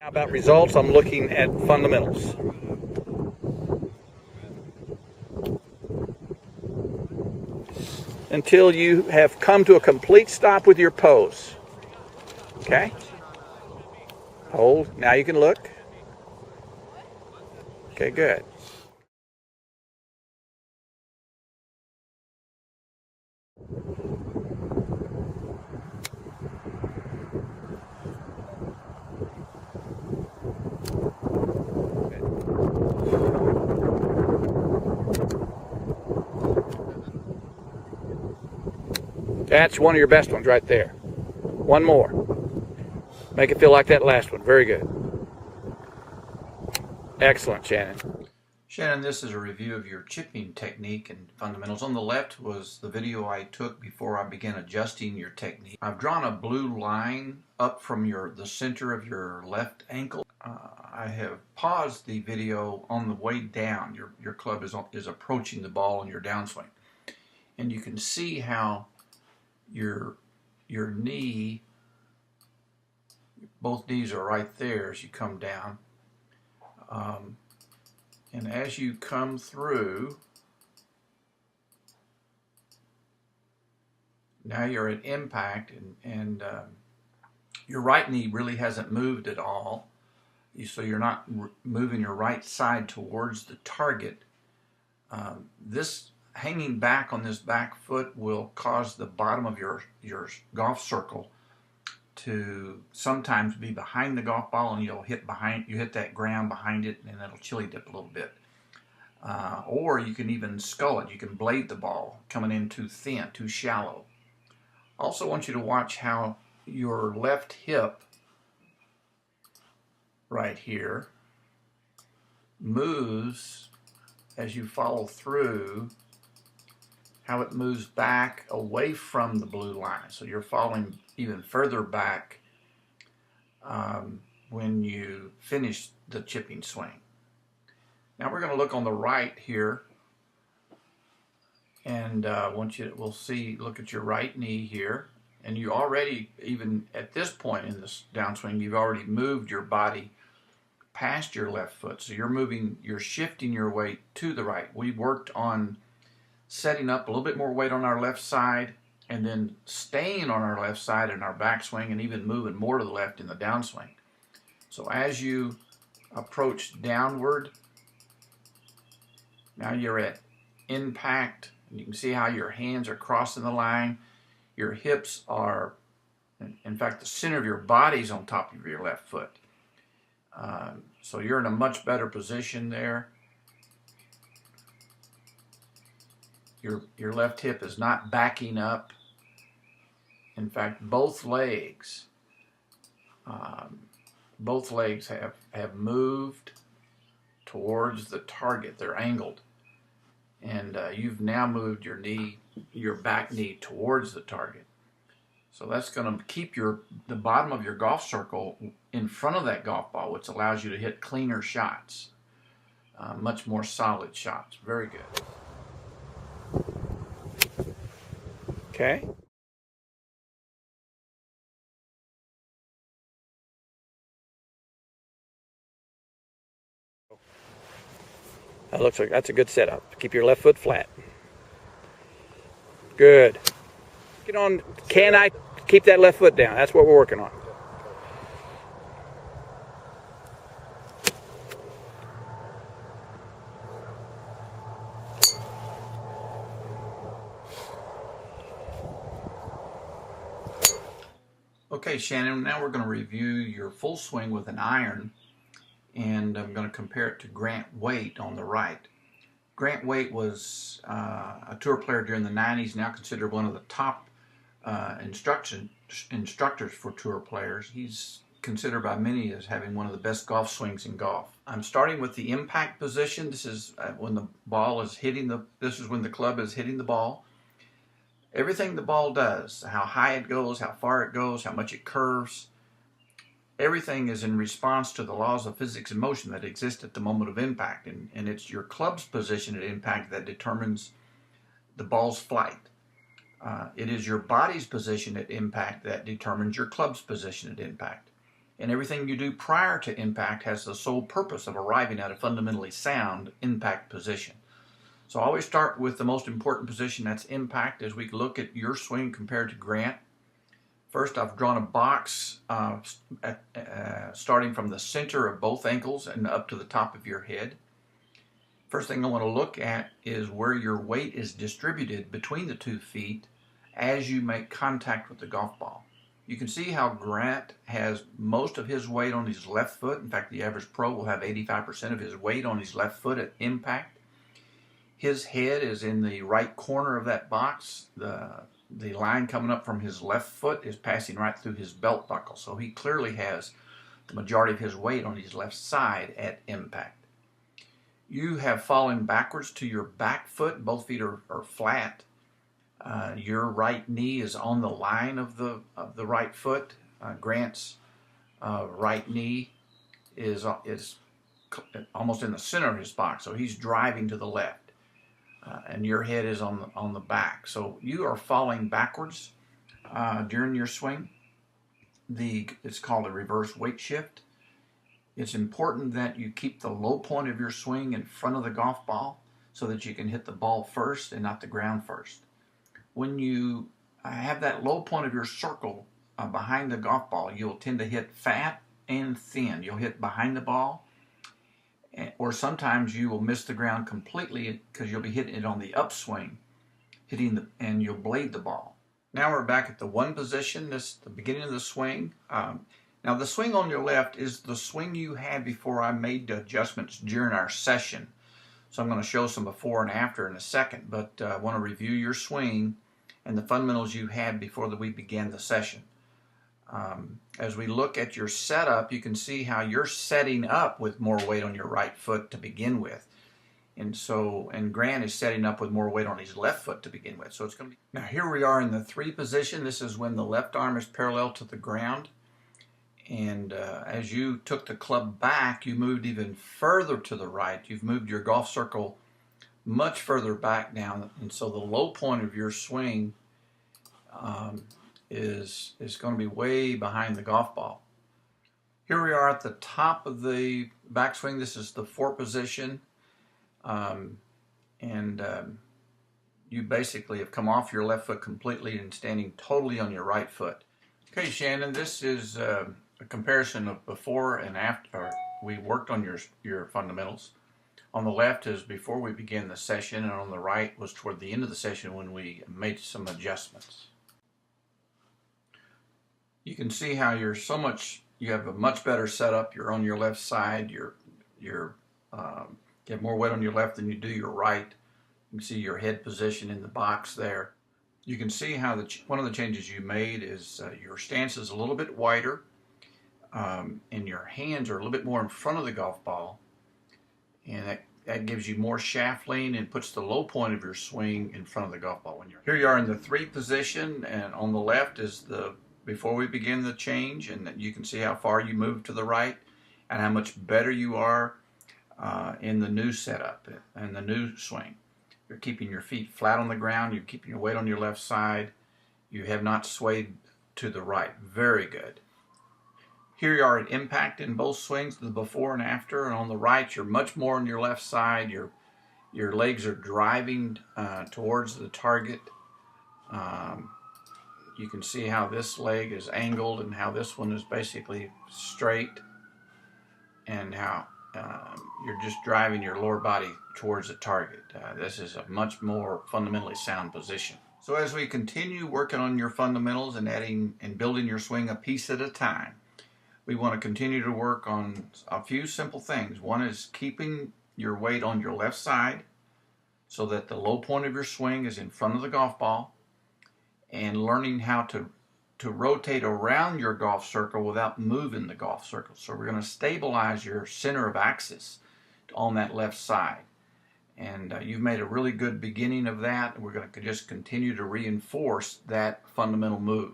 How about results? I'm looking at fundamentals. Until you have come to a complete stop with your pose. Okay? Hold. Now you can look. Okay, good. That's one of your best ones right there. One more. Make it feel like that last one. Very good. Excellent, Shannon. Shannon, this is a review of your chipping technique and fundamentals. On the left was the video I took before I began adjusting your technique. I've drawn a blue line up from the center of your left ankle. I have paused the video on the way down. Your club is approaching the ball in your downswing. And you can see how your knee, both knees are right there as you come down. And as you come through, now you're at impact, and your right knee really hasn't moved at all. So you're not moving your right side towards the target. This hanging back on this back foot will cause the bottom of your golf circle to sometimes be behind the golf ball, and you hit that ground behind it, and it'll chili dip a little bit. Or you can even scull it. You can blade the ball coming in too thin, too shallow. Also want you to watch how your left hip right here moves as you follow through, how it moves back away from the blue line. So you're falling even further back when you finish the chipping swing. Now we're going to look on the right here, and look at your right knee here, and you already, even at this point in this downswing, you've already moved your body past your left foot. So you're shifting your weight to the right. We worked on setting up a little bit more weight on our left side, and then staying on our left side in our backswing, and even moving more to the left in the downswing. So as you approach downward, now you're at impact. You can see how your hands are crossing the line. Your hips are, in fact, the center of your body's on top of your left foot. So you're in a much better position there. Your left hip is not backing up. In fact, both legs have moved towards the target. They're angled, and you've now moved your back knee towards the target. So that's going to keep the bottom of your golf circle in front of that golf ball, which allows you to hit cleaner shots, much more solid shots. Very good. Okay. That looks like that's a good setup. Keep your left foot flat. Good. Get on. Can I keep that left foot down? That's what we're working on. Okay, Shannon, now we're going to review your full swing with an iron, and I'm going to compare it to Grant Waite on the right. Grant Waite was a tour player during the 90s, now considered one of the top instructors for tour players. He's considered by many as having one of the best golf swings in golf. I'm starting with the impact position. This is when the ball is this is when the club is hitting the ball. Everything the ball does, how high it goes, how far it goes, how much it curves, everything is in response to the laws of physics and motion that exist at the moment of impact. And it's your club's position at impact that determines the ball's flight. It is your body's position at impact that determines your club's position at impact. And everything you do prior to impact has the sole purpose of arriving at a fundamentally sound impact position. So I always start with the most important position, that's impact, as we look at your swing compared to Grant. First, I've drawn a box starting from the center of both ankles and up to the top of your head. First thing I want to look at is where your weight is distributed between the 2 feet as you make contact with the golf ball. You can see how Grant has most of his weight on his left foot. In fact, the average pro will have 85% of his weight on his left foot at impact. His head is in the right corner of that box. The line coming up from his left foot is passing right through his belt buckle. So he clearly has the majority of his weight on his left side at impact. You have fallen backwards to your back foot. Both feet are flat. Your right knee is on the line of the right foot. Grant's right knee is almost in the center of his box, so he's driving to the left, and your head is on the back. So you are falling backwards during your swing. It's called a reverse weight shift. It's important that you keep the low point of your swing in front of the golf ball so that you can hit the ball first and not the ground first. When you have that low point of your circle behind the golf ball, you'll tend to hit fat and thin. You'll hit behind the ball, or sometimes you will miss the ground completely because you'll be hitting it on the upswing, and you'll blade the ball. Now we're back at the 1 position. This is the beginning of the swing. Now the swing on your left is the swing you had before I made the adjustments during our session. So I'm going to show some before and after in a second, but I want to review your swing and the fundamentals you had before we began the session. As we look at your setup, you can see how you're setting up with more weight on your right foot to begin with. And Grant is setting up with more weight on his left foot to begin with. So it's going to be. Now here we are in the 3 position. This is when the left arm is parallel to the ground. And as you took the club back, you moved even further to the right. You've moved your golf circle much further back now, and so the low point of your swing is going to be way behind the golf ball. Here we are at the top of the backswing. This is the 4 position, you basically have come off your left foot completely and standing totally on your right foot. Okay, Shannon, this is a comparison of before and after we worked on your fundamentals. On the left is before we began the session, and on the right was toward the end of the session when we made some adjustments. You can see how you have a much better setup. You're on your left side. You have more weight on your left than you do your right. You can see your head position in the box there. You can see how one of the changes you made is your stance is a little bit wider, and your hands are a little bit more in front of the golf ball, and that gives you more shaft lean and puts the low point of your swing in front of the golf ball. Here you are in the 3 position, and on the left is before we begin the change, and you can see how far you move to the right and how much better you are in the new setup and the new swing. You're keeping your feet flat on the ground. You're keeping your weight on your left side. You have not swayed to the right. Very good. Here you are at impact in both swings, the before and after. And on the right, you're much more on your left side. Your legs are driving towards the target. You can see how this leg is angled and how this one is basically straight, and how you're just driving your lower body towards the target. This is a much more fundamentally sound position. So as we continue working on your fundamentals and adding and building your swing a piece at a time, we want to continue to work on a few simple things. One is keeping your weight on your left side so that the low point of your swing is in front of the golf ball, and learning how to rotate around your golf circle without moving the golf circle. So we're going to stabilize your center of axis on that left side. And you've made a really good beginning of that. We're going to just continue to reinforce that fundamental move.